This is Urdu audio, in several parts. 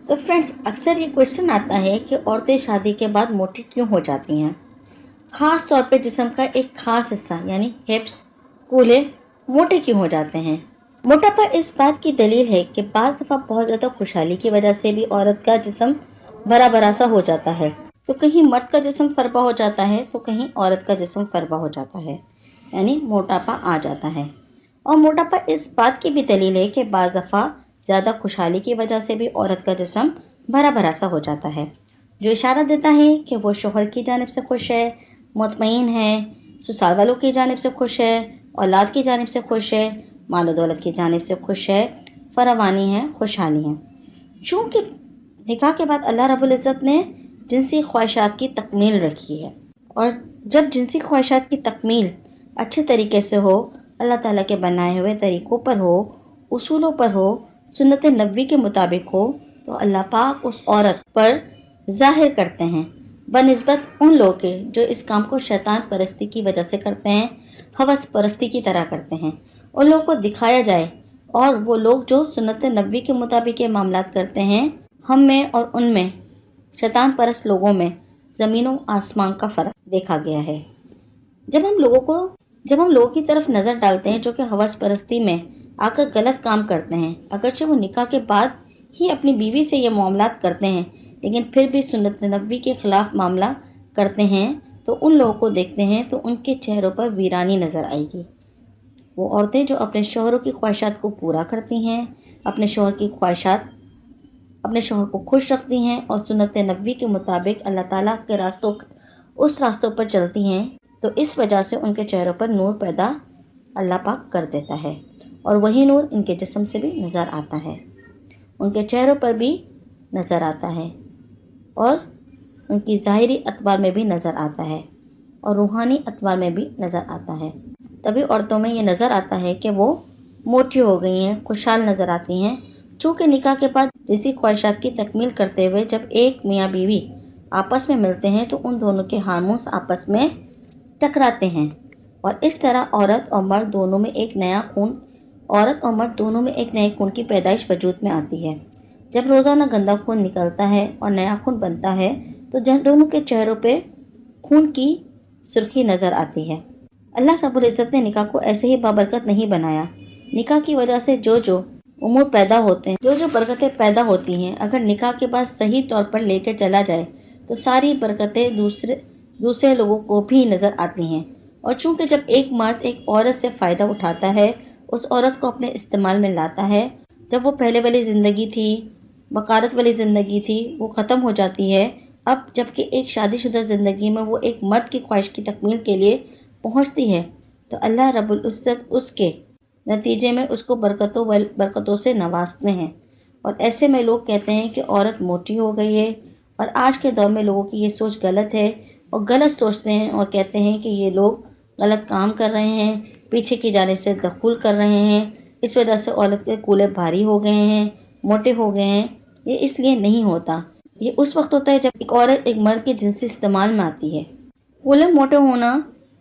تو فرینڈس، اکثر یہ کویشچن آتا ہے کہ عورتیں شادی کے بعد موٹی کیوں ہو جاتی ہیں، خاص طور پہ جسم کا ایک خاص حصہ یعنی ہپس، کولے موٹے کیوں ہو جاتے ہیں۔ موٹاپا اس بات کی دلیل ہے کہ بعض دفعہ بہت زیادہ خوشحالی کی وجہ سے بھی عورت کا جسم بھرا بھرا سا ہو جاتا ہے، تو کہیں مرد کا جسم فربا ہو جاتا ہے تو کہیں عورت کا جسم فربا ہو جاتا ہے، یعنی موٹاپا آ جاتا ہے۔ اور موٹاپا اس بات کی بھی دلیل ہے کہ بعض دفعہ زیادہ خوشحالی کی وجہ سے بھی عورت کا جسم بھرا بھرا سا ہو جاتا ہے، جو اشارہ دیتا ہے کہ وہ شوہر کی جانب سے خوش ہے، مطمئن ہے، سسرال والوں کی جانب سے خوش ہے، اولاد کی جانب سے خوش ہے، مال و دولت کی جانب سے خوش ہے، فراوانی ہے، خوشحالی ہے۔ چونکہ نکاح کے بعد اللہ رب العزت نے جنسی خواہشات کی تکمیل رکھی ہے، اور جب جنسی خواہشات کی تکمیل اچھے طریقے سے ہو، اللہ تعالیٰ کے بنائے ہوئے طریقوں پر ہو، اصولوں پر ہو، سنت نبوی کے مطابق ہو، تو اللہ پاک اس عورت پر ظاہر کرتے ہیں بنسبت ان لوگوں کے جو اس کام کو شیطان پرستی کی وجہ سے کرتے ہیں، ہوس پرستی کی طرح کرتے ہیں۔ ان لوگوں کو دکھایا جائے، اور وہ لوگ جو سنت نبوی کے مطابق یہ معاملات کرتے ہیں، ہم میں اور ان میں، شیطان پرست لوگوں میں زمین و آسمان کا فرق دیکھا گیا ہے۔ جب ہم لوگوں کی طرف نظر ڈالتے ہیں جو کہ ہوس پرستی میں آ کر غلط کام کرتے ہیں، اگرچہ وہ نکاح کے بعد ہی اپنی بیوی سے یہ معاملات کرتے ہیں لیکن پھر بھی سنت نبوی کے خلاف معاملہ کرتے ہیں، تو ان لوگوں کو دیکھتے ہیں تو ان کے چہروں پر ویرانی نظر آئے گی۔ وہ عورتیں جو اپنے شوہروں کی خواہشات کو پورا کرتی ہیں، اپنے شوہر کو خوش رکھتی ہیں اور سنت نبوی کے مطابق اللہ تعالیٰ کے راستوں پر چلتی ہیں، تو اس وجہ سے ان کے چہروں پر نور پیدا اللہ پاک کر دیتا ہے، اور وہی نور ان کے جسم سے بھی نظر آتا ہے، ان کے چہروں پر بھی نظر آتا ہے، اور ان کی ظاہری اطوار میں بھی نظر آتا ہے، اور روحانی اطوار میں بھی نظر آتا ہے۔ تبھی عورتوں میں یہ نظر آتا ہے کہ وہ موٹی ہو گئی ہیں، خوشحال نظر آتی ہیں۔ چونکہ نکاح کے بعد جنسی خواہشات کی تکمیل کرتے ہوئے جب ایک میاں بیوی آپس میں ملتے ہیں تو ان دونوں کے ہارمونز آپس میں ٹکراتے ہیں، اور اس طرح عورت اور مرد دونوں میں ایک نئے خون کی پیدائش وجود میں آتی ہے۔ جب روزانہ گندا خون نکلتا ہے اور نیا خون بنتا ہے تو دونوں کے چہروں پہ خون کی سرخی نظر آتی ہے۔ اللہ رب العزت نے نکاح کو ایسے ہی بابرکت نہیں بنایا۔ نکاح کی وجہ سے جو امور پیدا ہوتے ہیں، جو برکتیں پیدا ہوتی ہیں، اگر نکاح کے بعد صحیح طور پر لے کے چلا جائے تو ساری برکتیں دوسرے لوگوں کو بھی نظر آتی ہیں۔ اور چونکہ جب ایک مرد ایک عورت سے فائدہ اٹھاتا ہے، اس عورت کو اپنے استعمال میں لاتا ہے، جب وہ پہلے والی زندگی تھی، بکارت والی زندگی تھی، وہ ختم ہو جاتی ہے، اب جبکہ ایک شادی شدہ زندگی میں وہ ایک مرد کی خواہش کی تکمیل کے لیے پہنچتی ہے، تو اللہ رب العزت اس کے نتیجے میں اس کو برکتوں سے نوازتے ہیں۔ اور ایسے میں لوگ کہتے ہیں کہ عورت موٹی ہو گئی ہے، اور آج کے دور میں لوگوں کی یہ سوچ غلط ہے، اور غلط سوچتے ہیں اور کہتے ہیں کہ یہ لوگ غلط کام کر رہے ہیں، پیچھے کی جانب سے دخول کر رہے ہیں، اس وجہ سے عورت کے کولے بھاری ہو گئے ہیں، موٹے ہو گئے ہیں۔ یہ اس لیے نہیں ہوتا، یہ اس وقت ہوتا ہے جب ایک عورت ایک مرد کے جنسی استعمال میں آتی ہے۔ کولے موٹے ہونا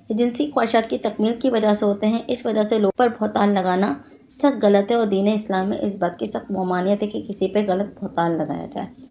جنسی خواہشات کی تکمیل کی وجہ سے ہوتے ہیں، اس وجہ سے لوگ پر بہتان لگانا سخت غلط ہے، اور دین اسلام میں اس بات کی سخت ممانعت ہے کہ کسی پہ غلط بہتان لگایا جائے۔